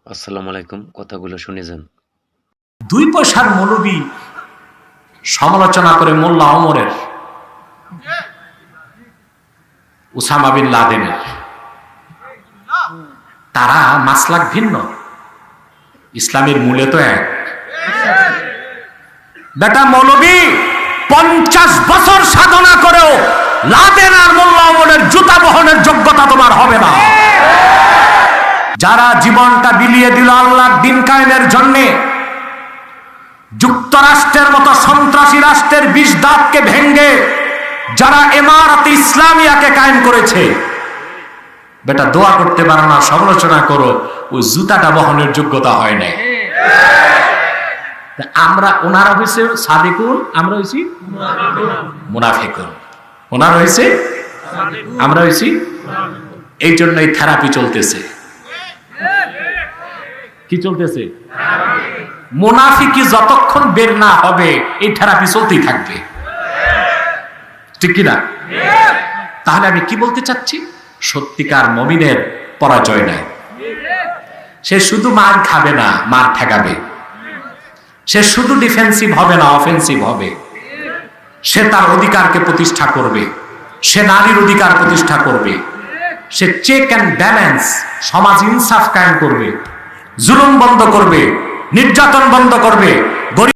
আসসালামু আলাইকুম, কথাগুলো শুনে যান। দুই পয়সার মৌলবী সমালোচনা করে মোল্লা ওমরের, উসামা বিন লাদেনের। তারা মাসলাক ভিন্ন, ইসলামের মূলে তো এক। বেটা মৌলবী 50 বছর সাধনা করেও লাদেন আর মোল্লা ওমরের জুতা বহনের যোগ্যতা তোমার হবে না। যারা জীবনটা বিলিয়ে দিল আল্লাহর দ্বীন কায়েমের জন্য, যুক্তরাষ্ট্রের মতো সন্ত্রাসী রাষ্ট্রের 20 দাঁতকে ভেঙ্গে যারা ইমারত ইসলামিয়াকে কায়েম করেছে, বেটা দোয়া করতে পারো না, সমালোচনা করো, ওই জুতাটা বহনের যোগ্যতা হয় নাই। আমরা ওনারা হয়েছে সাদিকুন, আমরা হয়েছি মুনাফিকুন। ওনারা হয়েছে, আমরা হয়েছি। এই জন্য এই থেরাপি চলতেছে। কি চলতেছে? মুনাফিকি যতক্ষণ বের না হবে এই থেরাপি চলতেই থাকবে, ঠিক কিনা? তাহলে আমি কি বলতে চাচ্ছি? সত্যিকার মুমিনের পরাজয় নাই। সে শুধু মার খাবে না, মার ঠেকাবে। সে শুধু ডিফেন্সিভ হবে না, অফেন্সিভ হবে। সে তার অধিকারকে প্রতিষ্ঠা করবে, সে নারীর অধিকার প্রতিষ্ঠা করবে, সে চেক অ্যান্ড ব্যালেন্স, সমাজ ইনসাফ কায়েম করবে, জুলুম বন্ধ করবে, নির্যাতন বন্ধ করবে।